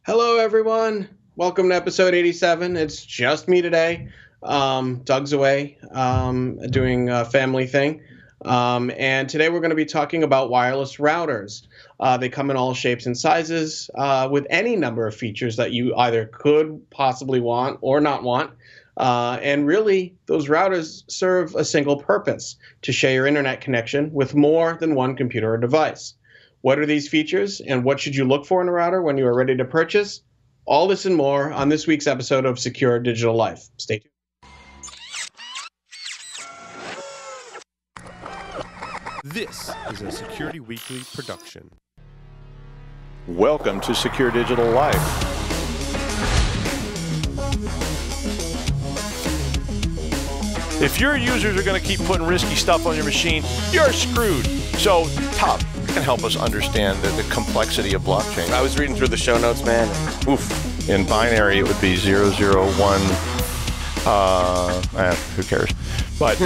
Hello, everyone. Welcome to episode 87. It's just me today. Doug's away doing a family thing. And today we're going to be talking about wireless routers. They come in all shapes and sizes with any number of features that you either could possibly want or not want. And really, those routers serve a single purpose: to share your internet connection with more than one computer or device. What are these features, and what should you look for in a router when you are ready to purchase? All this and more on this week's episode of Secure Digital Life. Stay tuned. This is a Security Weekly production. Welcome to Secure Digital Life. If your users are going to keep putting risky stuff on your machine, you're screwed. So, Top can help us understand the complexity of blockchain. I was reading through the show notes, man. Oof. In binary, it would be 001. Who cares? But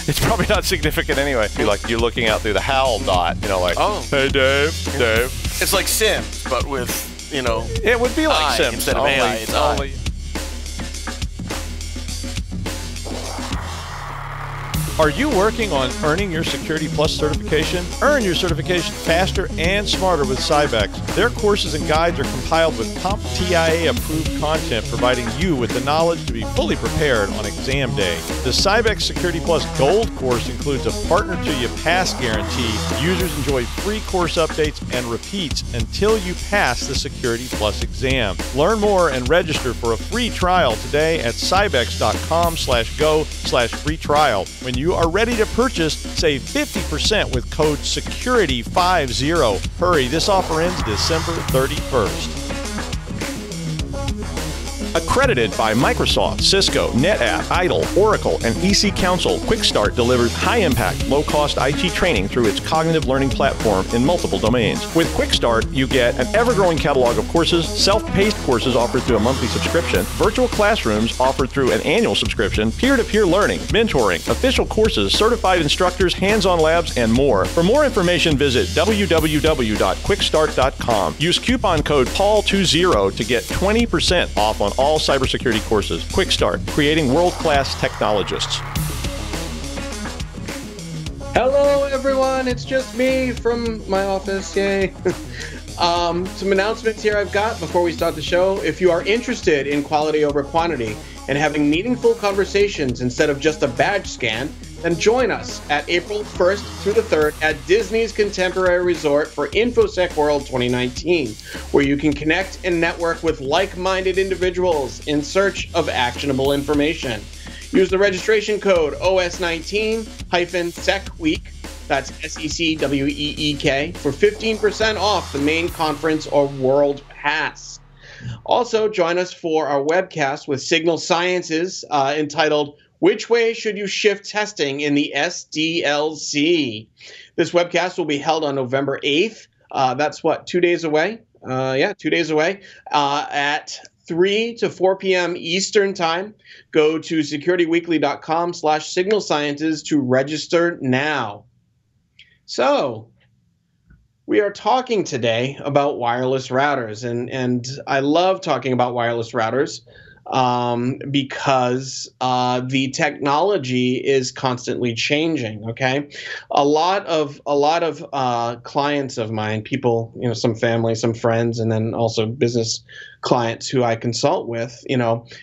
it's probably not significant anyway. Be like you're looking out through the HAL dot, like, oh, hey, Dave. It's like Sims, but with, It would be like Sims. Instead of AI, it's I. Are you working on earning your Security Plus certification? Earn your certification faster and smarter with Cybex. Their courses and guides are compiled with CompTIA-approved content, providing you with the knowledge to be fully prepared on exam day. The Cybex Security Plus Gold course includes a Partner to You Pass guarantee. Users enjoy free course updates and repeats until you pass the Security Plus exam. Learn more and register for a free trial today at cybex.com/go/free trial. When you are ready to purchase, save 50% with code SECURITY50. Hurry, this offer ends December 31st. Accredited by Microsoft, Cisco, NetApp, IDLE, Oracle, and EC Council, QuickStart delivers high-impact, low-cost IT training through its cognitive learning platform in multiple domains. With QuickStart, you get an ever-growing catalog of courses, self-paced courses offered through a monthly subscription, virtual classrooms offered through an annual subscription, peer-to-peer learning, mentoring, official courses, certified instructors, hands-on labs, and more. For more information, visit www.quickstart.com. Use coupon code PAUL20 to get 20% off on all cybersecurity courses. QuickStart, creating world-class technologists. Hello, everyone. It's just me from my office. Yay. Some announcements here I've got before we start the show. If you are interested in quality over quantity and having meaningful conversations instead of just a badge scan, then join us at April 1st through the 3rd at Disney's Contemporary Resort for InfoSec World 2019, where you can connect and network with like-minded individuals in search of actionable information. Use the registration code OS19-SECWEEK, that's SECWEEK, for 15% off the main conference or World Pass. Also, join us for our webcast with Signal Sciences entitled Which Way Should You Shift Testing in the SDLC? This webcast will be held on November 8th. That's 2 days away? 2 days away at 3 to 4 p.m. Eastern Time. Go to securityweekly.com/Signal Sciences to register now. So, we are talking today about wireless routers, and I love talking about wireless routers because the technology is constantly changing. Okay, a lot of clients of mine, people, some family, some friends, and then also business clients who I consult with,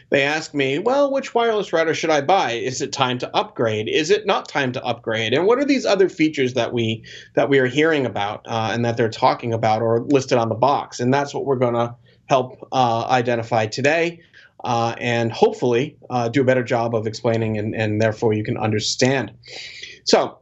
they ask me, well, which wireless router should I buy? Is it time to upgrade? Is it not time to upgrade? And what are these other features that we are hearing about and that they're talking about or listed on the box? And that's what we're going to help identify today. And hopefully do a better job of explaining and therefore you can understand. So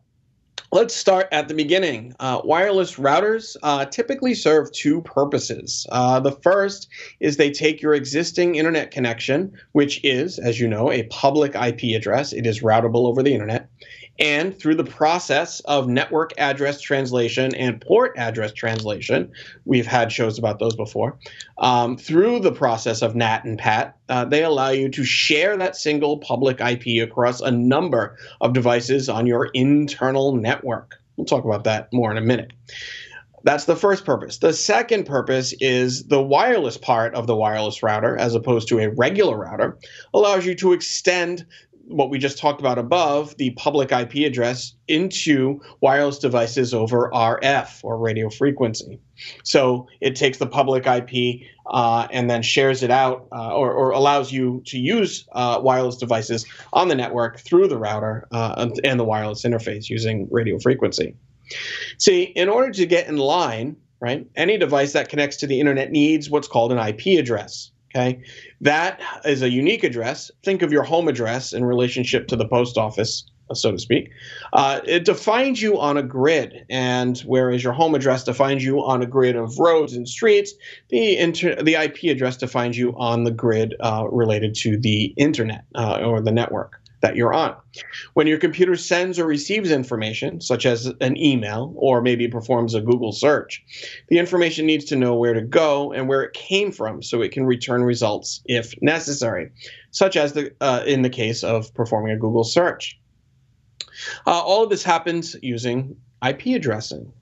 let's start at the beginning. Wireless routers typically serve two purposes. The first is they take your existing internet connection, which is, as you know, a public IP address. It is routable over the internet. And through the process of network address translation and port address translation, we've had shows about those before, through the process of NAT and PAT, they allow you to share that single public IP across a number of devices on your internal network. We'll talk about that more in a minute. That's the first purpose. The second purpose is the wireless part of the wireless router, as opposed to a regular router, allows you to extend what we just talked about above, the public IP address, into wireless devices over RF, or radio frequency. So it takes the public IP and then shares it out, or allows you to use wireless devices on the network through the router and the wireless interface using radio frequency. See, in order to get in line, right, any device that connects to the internet needs what's called an IP address. Okay, that is a unique address. Think of your home address in relationship to the post office, so to speak. It defines you on a grid, and whereas your home address defines you on a grid of roads and streets, the IP address defines you on the grid related to the internet or the network that you're on. When your computer sends or receives information, such as an email, or maybe performs a Google search, the information needs to know where to go and where it came from so it can return results if necessary, such as in the case of performing a Google search. All of this happens using IP addressing.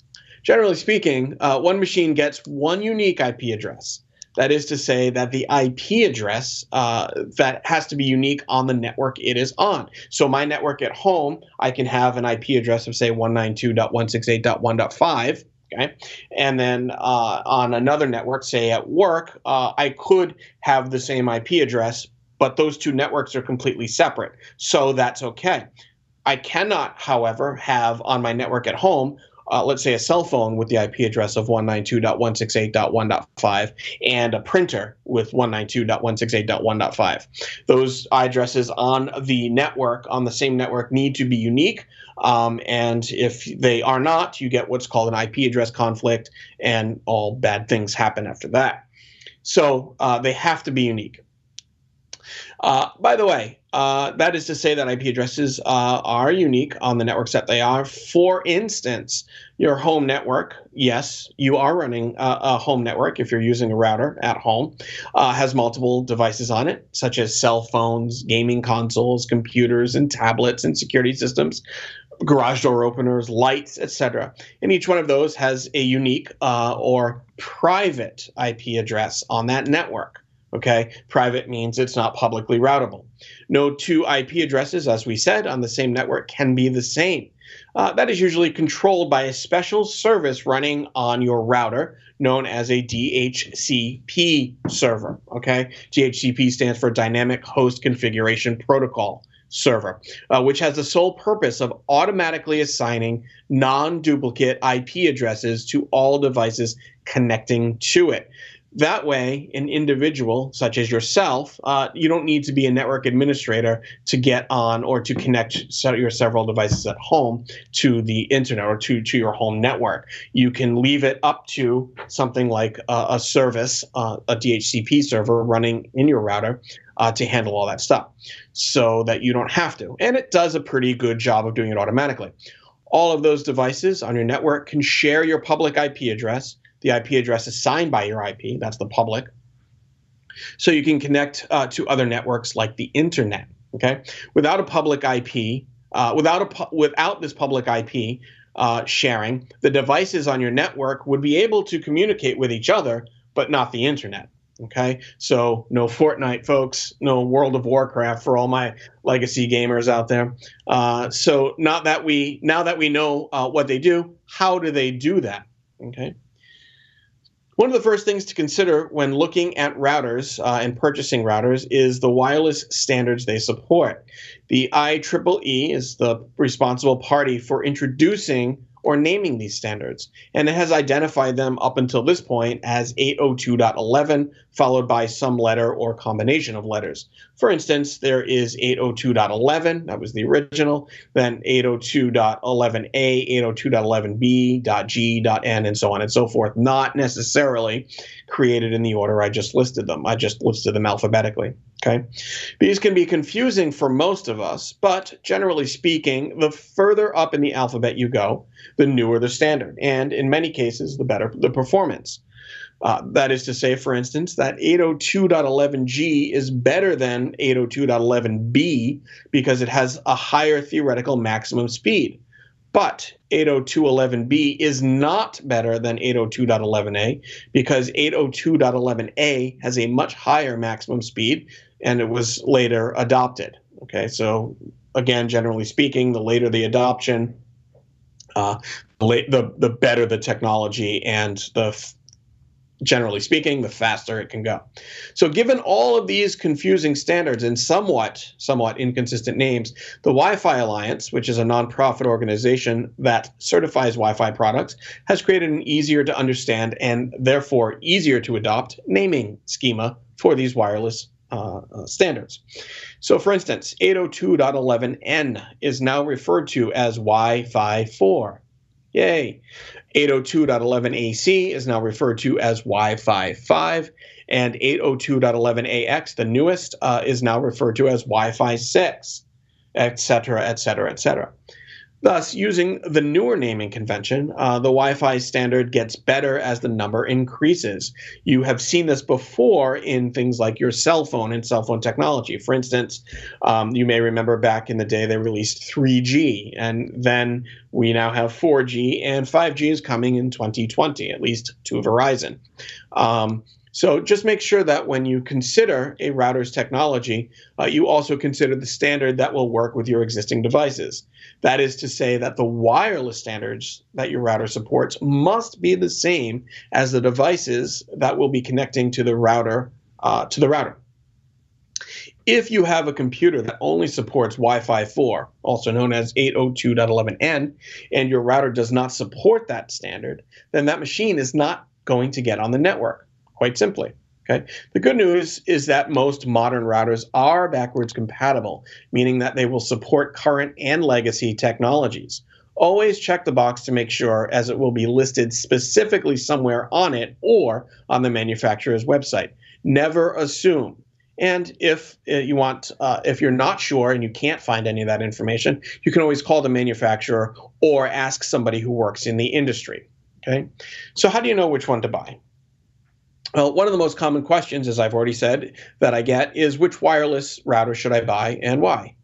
Generally speaking, one machine gets one unique IP address. That is to say that the IP address that has to be unique on the network it is on. So my network at home, I can have an IP address of, say, 192.168.1.5. Okay, and then on another network, say at work, I could have the same IP address, but those two networks are completely separate. So that's okay. I cannot, however, have on my network at home, let's say a cell phone with the IP address of 192.168.1.5 and a printer with 192.168.1.5. Those addresses on the network, on the same network, need to be unique. And if they are not, you get what's called an IP address conflict, and all bad things happen after that. So they have to be unique. By the way, that is to say that IP addresses are unique on the networks that they are. For instance, your home network, yes, you are running a home network if you're using a router at home, has multiple devices on it, such as cell phones, gaming consoles, computers, and tablets, and security systems, garage door openers, lights, etc. And each one of those has a unique or private IP address on that network. Okay, private means it's not publicly routable. No two IP addresses, as we said, on the same network can be the same. That is usually controlled by a special service running on your router known as a DHCP server. Okay, DHCP stands for Dynamic Host Configuration Protocol server, which has the sole purpose of automatically assigning non-duplicate IP addresses to all devices connecting to it. That way, an individual such as yourself, you don't need to be a network administrator to get on or to connect your several devices at home to the internet or to your home network. You can leave it up to something like a service, a DHCP server running in your router to handle all that stuff so that you don't have to. And it does a pretty good job of doing it automatically. All of those devices on your network can share your public IP address. The IP address assigned by your IP, that's the public. So you can connect to other networks like the internet. Okay, without a public IP, without this public IP sharing, the devices on your network would be able to communicate with each other, but not the internet. Okay, so no Fortnite, folks, no World of Warcraft for all my legacy gamers out there. So now that we know what they do, how do they do that? Okay. One of the first things to consider when looking at routers and purchasing routers is the wireless standards they support. The IEEE is the responsible party for introducing or naming these standards, and it has identified them up until this point as 802.11, followed by some letter or combination of letters. For instance, there is 802.11, that was the original, then 802.11a, 802.11b, .g, .n, and so on and so forth, not necessarily created in the order I just listed them. I just listed them alphabetically. Okay, these can be confusing for most of us, but generally speaking, the further up in the alphabet you go, the newer the standard, and in many cases, the better the performance. That is to say, for instance, that 802.11g is better than 802.11b because it has a higher theoretical maximum speed. But 802.11b is not better than 802.11a because 802.11a has a much higher maximum speed, and it was later adopted. Okay, so again, generally speaking, the later the adoption, the better the technology, and generally speaking, the faster it can go. So given all of these confusing standards and somewhat inconsistent names, the Wi-Fi Alliance, which is a nonprofit organization that certifies Wi-Fi products, has created an easier to understand and therefore easier to adopt naming schema for these wireless standards. So for instance, 802.11n is now referred to as Wi-Fi 4. Yay. 802.11ac is now referred to as Wi-Fi 5, and 802.11ax, the newest, is now referred to as Wi-Fi 6, etc., etc., etc. Thus, using the newer naming convention, the Wi-Fi standard gets better as the number increases. You have seen this before in things like your cell phone and cell phone technology. For instance, you may remember back in the day they released 3G, and then we now have 4G, and 5G is coming in 2020, at least to Verizon. So just make sure that when you consider a router's technology, you also consider the standard that will work with your existing devices. That is to say that the wireless standards that your router supports must be the same as the devices that will be connecting to the router. If you have a computer that only supports Wi-Fi 4, also known as 802.11n, and your router does not support that standard, then that machine is not going to get on the network, quite simply. Okay. The good news is that most modern routers are backwards compatible, meaning that they will support current and legacy technologies. Always check the box to make sure, as it will be listed specifically somewhere on it or on the manufacturer's website. Never assume. And if you want, if you're not sure and you can't find any of that information, you can always call the manufacturer or ask somebody who works in the industry. Okay. So how do you know which one to buy? Well, one of the most common questions, as I've already said, that I get is which wireless router should I buy and why?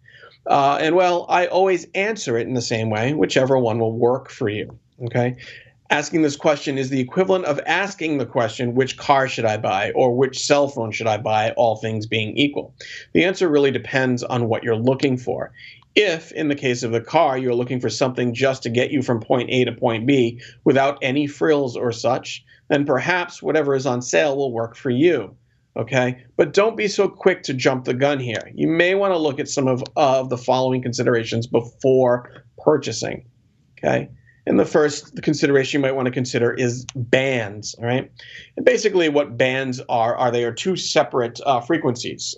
And well, I always answer it in the same way, whichever one will work for you. Okay. Asking this question is the equivalent of asking the question, which car should I buy, or which cell phone should I buy, all things being equal. The answer really depends on what you're looking for. If, in the case of the car, you're looking for something just to get you from point A to point B without any frills or such, then perhaps whatever is on sale will work for you. Okay, but don't be so quick to jump the gun here. You may want to look at some of the following considerations before purchasing. Okay. And the first consideration you might want to consider is bands, all right? And basically what bands are they are two separate frequencies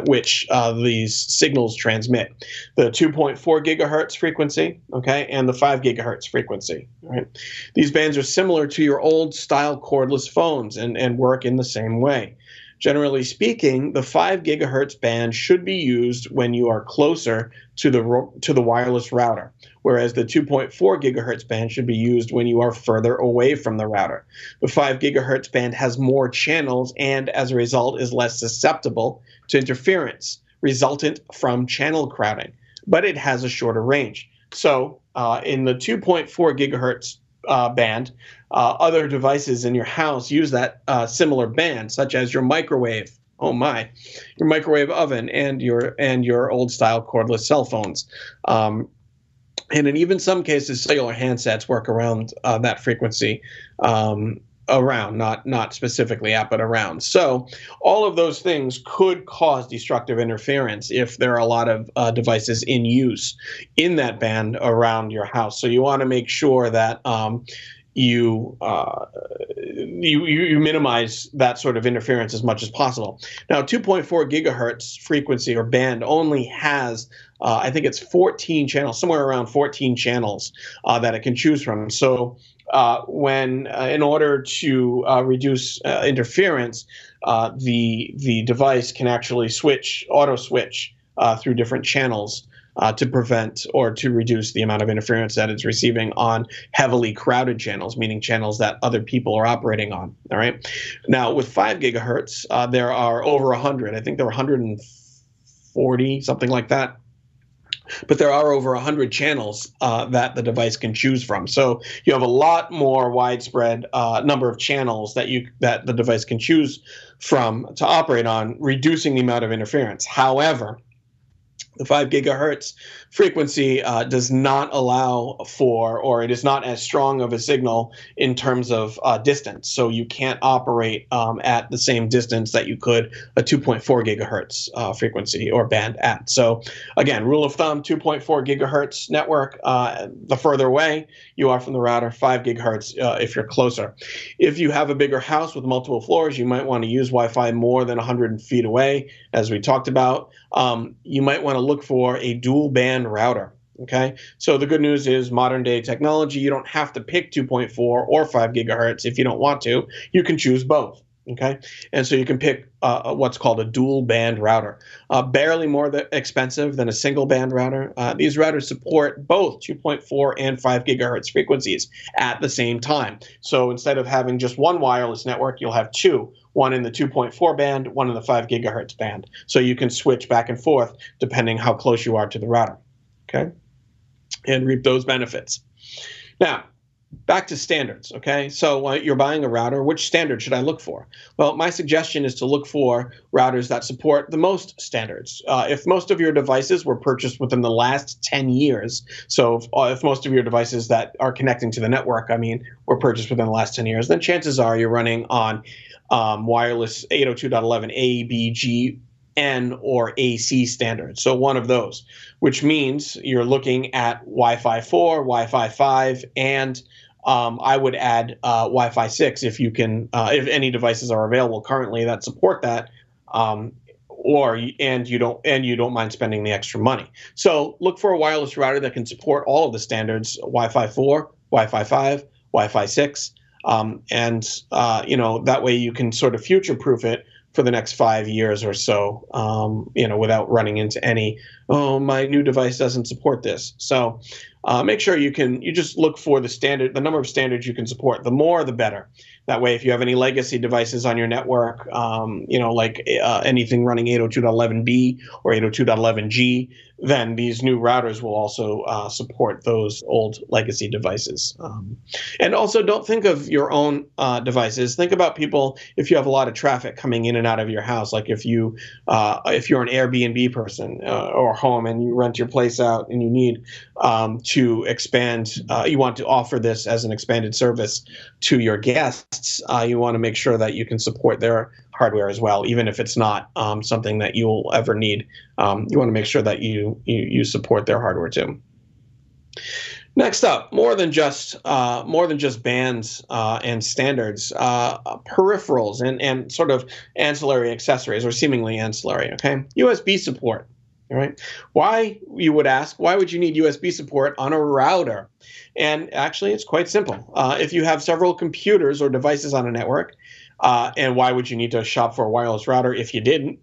which these signals transmit. The 2.4 gigahertz frequency, okay, and the 5 gigahertz frequency, all right? These bands are similar to your old style cordless phones and work in the same way. Generally speaking, the 5 gigahertz band should be used when you are closer to the wireless router, whereas the 2.4 gigahertz band should be used when you are further away from the router. The 5 gigahertz band has more channels and, as a result, is less susceptible to interference resultant from channel crowding, but it has a shorter range. So in the 2.4 gigahertz band, other devices in your house use that similar band, such as your microwave, your microwave oven, and your old style cordless cell phones. And in even some cases, cellular handsets work around that frequency, not specifically at, but around. So all of those things could cause destructive interference if there are a lot of devices in use in that band around your house. So you want to make sure that you minimize that sort of interference as much as possible. Now, 2.4 gigahertz frequency or band only has, I think it's 14 channels, somewhere around 14 channels that it can choose from. So in order to reduce interference, the device can actually auto switch through different channels to prevent or to reduce the amount of interference that it's receiving on heavily crowded channels, meaning channels that other people are operating on. All right. Now, with 5 gigahertz, there are over 100. I think there are 140, something like that, but there are over 100 channels that the device can choose from. So you have a lot more widespread number of channels that the device can choose from to operate on, reducing the amount of interference. However, the 5 gigahertz frequency does not allow for, or it is not as strong of a signal in terms of distance. So you can't operate at the same distance that you could a 2.4 gigahertz frequency or band at. So again, rule of thumb, 2.4 gigahertz network, the further away you are from the router, 5 gigahertz if you're closer. If you have a bigger house with multiple floors, you might want to use Wi-Fi more than 100 feet away, as we talked about. You might want to look for a dual band router. Okay, so the good news is modern day technology, you don't have to pick 2.4 or 5 gigahertz if you don't want to. You can choose both. Okay, and so you can pick what's called a dual band router, barely more expensive than a single band router. These routers support both 2.4 and 5 gigahertz frequencies at the same time. So instead of having just one wireless network, you'll have two. One in the 2.4 band, one in the 5 gigahertz band. So you can switch back and forth depending how close you are to the router, okay? And reap those benefits. Now, back to standards, okay? So you're buying a router, which standard should I look for? Well, my suggestion is to look for routers that support the most standards. If most of your devices were purchased within the last 10 years, so if most of your devices that are connecting to the network, were purchased within the last 10 years, then chances are you're running on wireless 802.11 A, B, G, N, or AC standards. So one of those, which means you're looking at Wi-Fi 4, Wi-Fi 5, and I would add Wi-Fi 6 if you can, if any devices are available currently that support that, and you don't mind spending the extra money. So look for a wireless router that can support all of the standards: Wi-Fi 4, Wi-Fi 5, Wi-Fi 6. That way you can sort of future-proof it for the next 5 years or so, without running into any, my new device doesn't support this. So make sure you just look for the number of standards you can support. The more, the better. That way, if you have any legacy devices on your network, anything running 802.11b or 802.11g, then these new routers will also support those old legacy devices. And also, don't think of your own devices. Think about people. If you have a lot of traffic coming in and out of your house, like if you're an Airbnb person or home and you rent your place out and you need to expand, you want to offer this as an expanded service to your guests, you want to make sure that you can support their hardware as well, even if it's not something that you'll ever need. You want to make sure that you support their hardware too. Next up, more than just bands and standards, peripherals and sort of ancillary accessories, or seemingly ancillary. Okay, USB support. All right. Why, you would ask, why would you need USB support on a router? And actually, it's quite simple. If you have several computers or devices on a network, and why would you need to shop for a wireless router if you didn't?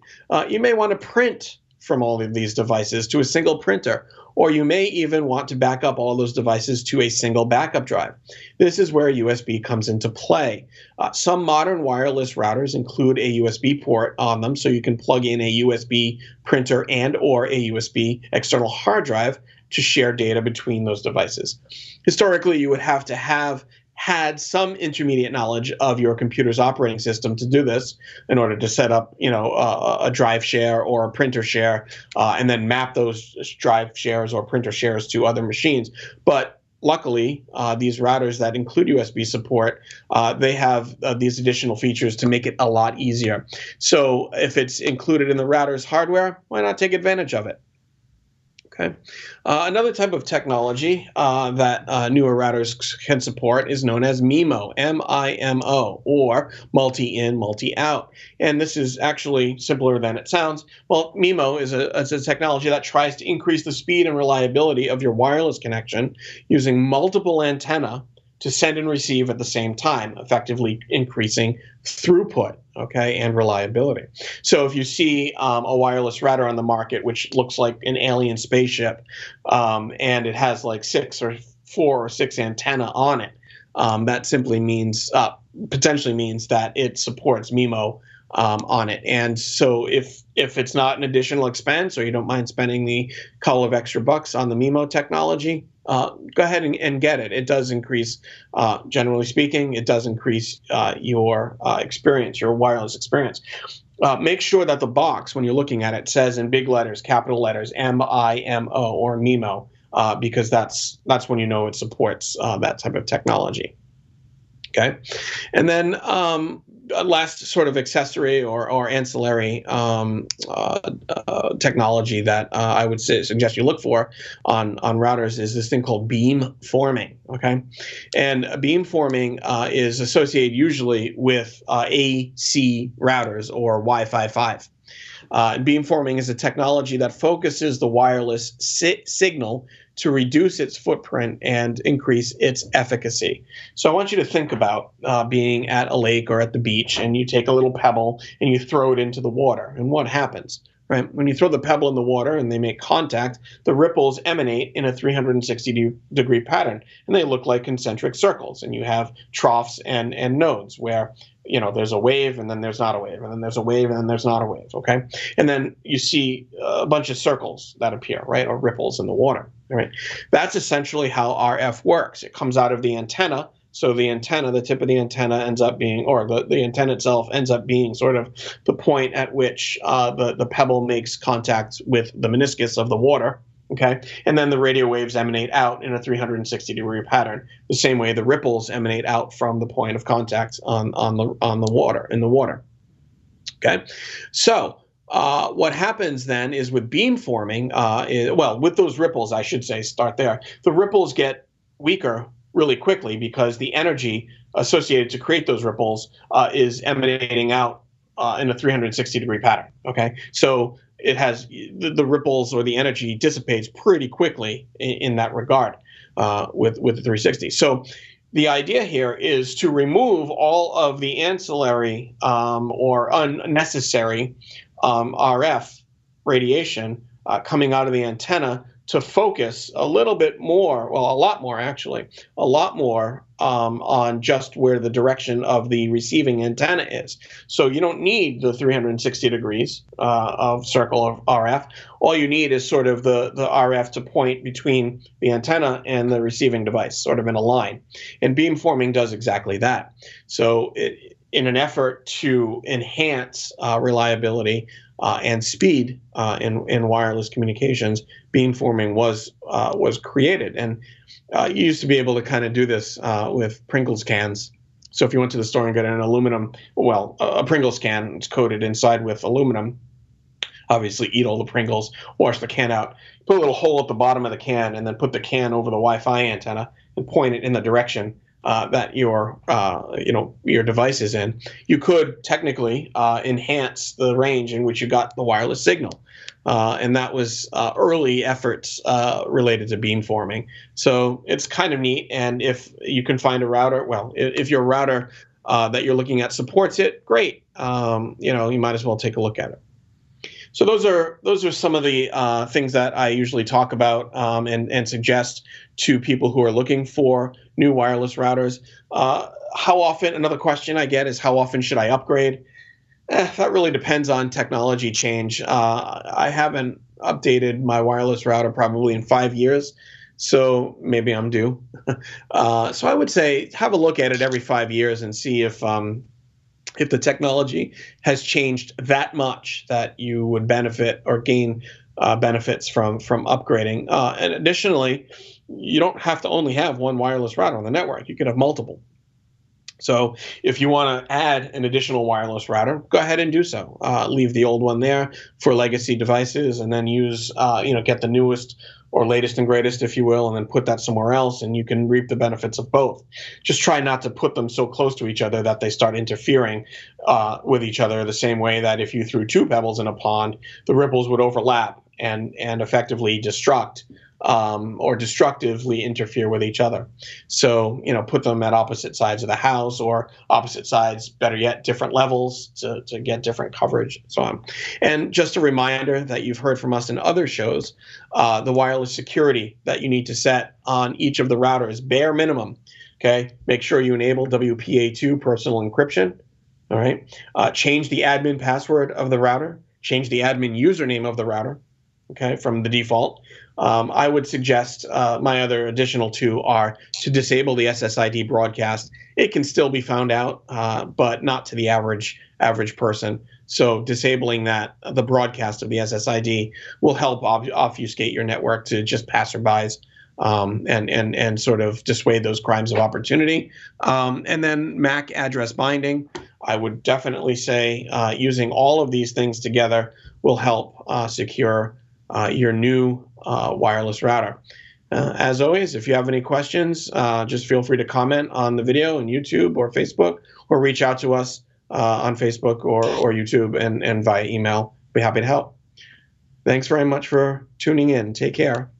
You may want to print from all of these devices to a single printer, or you may even want to back up all those devices to a single backup drive. This is where USB comes into play. Some modern wireless routers include a USB port on them, so you can plug in a USB printer and or a USB external hard drive to share data between those devices. Historically, you would have to have had some intermediate knowledge of your computer's operating system to do this in order to set up, a drive share or a printer share, and then map those drive shares or printer shares to other machines. But luckily, these routers that include USB support, they have these additional features to make it a lot easier. So if it's included in the router's hardware, why not take advantage of it? Okay. Another type of technology that newer routers can support is known as MIMO, M-I-M-O, or multi-in, multi-out. And this is actually simpler than it sounds. Well, MIMO is a technology that tries to increase the speed and reliability of your wireless connection using multiple antennae to send and receive at the same time, effectively increasing throughput, okay, and reliability. So if you see a wireless router on the market which looks like an alien spaceship, and it has like 4 or 6 antennae on it, that simply means, potentially means that it supports MIMO on it. And so if it's not an additional expense, or you don't mind spending the couple of extra bucks on the MIMO technology, go ahead and get it. It does increase, generally speaking, it does increase your experience, your wireless experience. Make sure that the box, when you're looking at it, says in big letters, capital letters, MIMO or MIMO, because that's when you know it supports that type of technology. Okay, and then last sort of accessory or ancillary technology that I would suggest you look for on routers is this thing called beam forming. Okay, and beam forming is associated usually with AC routers or Wi-Fi 5. Beamforming is a technology that focuses the wireless signal to reduce its footprint and increase its efficacy. So I want you to think about being at a lake or at the beach, and you take a little pebble and you throw it into the water. And what happens? Right? When you throw the pebble in the water and they make contact, the ripples emanate in a 360-degree pattern, and they look like concentric circles. And you have troughs and nodes where, you know, there's a wave and then there's not a wave, and then there's a wave and then there's not a wave. Okay, and then you see a bunch of circles that appear, right, or ripples in the water. Right, that's essentially how RF works. It comes out of the antenna. So the antenna, the tip of the antenna ends up being, or the antenna itself ends up being sort of the point at which the pebble makes contact with the meniscus of the water. Okay, and then the radio waves emanate out in a 360-degree pattern, the same way the ripples emanate out from the point of contact on the water, in the water. Okay, so what happens then is with beam forming, with those ripples, I should say, start there. The ripples get weaker really quickly because the energy associated to create those ripples is emanating out in a 360-degree pattern. Okay, so it has the ripples, or the energy dissipates pretty quickly in that regard with the 360. So the idea here is to remove all of the ancillary or unnecessary RF radiation coming out of the antenna to focus a little bit more, well, a lot more actually, on just where the direction of the receiving antenna is. So you don't need the 360 degrees of circle of RF. All you need is sort of the RF to point between the antenna and the receiving device, sort of in a line. And beamforming does exactly that. So in an effort to enhance reliability and speed in wireless communications, beamforming was created. And you used to be able to kind of do this with Pringles cans. So if you went to the store and got an a Pringles can, it's coated inside with aluminum. Obviously, eat all the Pringles, wash the can out, put a little hole at the bottom of the can, and then put the can over the Wi-Fi antenna and point it in the direction that your device is in. You could technically enhance the range in which you got the wireless signal, and that was early efforts related to beamforming. So it's kind of neat, and if you can find a router, if your router that you're looking at supports it, great. You might as well take a look at it. So those are some of the things that I usually talk about and suggest to people who are looking for new wireless routers. How often? Another question I get is, how often should I upgrade? That really depends on technology change. I haven't updated my wireless router probably in 5 years, so maybe I'm due. So I would say have a look at it every 5 years and see if the technology has changed that much that you would benefit or gain benefits from upgrading. And additionally, you don't have to only have one wireless router on the network. You could have multiple. So if you want to add an additional wireless router, go ahead and do so. Leave the old one there for legacy devices, and then use, get the newest or latest and greatest, if you will, and then put that somewhere else, and you can reap the benefits of both. Just try not to put them so close to each other that they start interfering with each other, the same way that if you threw two pebbles in a pond, the ripples would overlap and effectively destruct or destructively interfere with each other. So, put them at opposite sides of the house, or opposite sides, better yet, different levels to get different coverage and so on. And just a reminder that you've heard from us in other shows, the wireless security that you need to set on each of the routers, bare minimum. Okay, make sure you enable WPA2 personal encryption. All right. Change the admin password of the router. Change the admin username of the router. Okay, from the default. I would suggest my other additional two are to disable the SSID broadcast. It can still be found out, but not to the average person. So disabling that, the broadcast of the SSID, will help obfuscate your network to just passerbys, and sort of dissuade those crimes of opportunity. And then MAC address binding. I would definitely say using all of these things together will help secure your new wireless router. As always, if you have any questions, just feel free to comment on the video on YouTube or Facebook, or reach out to us on Facebook or YouTube and via email. Be happy to help. Thanks very much for tuning in. Take care.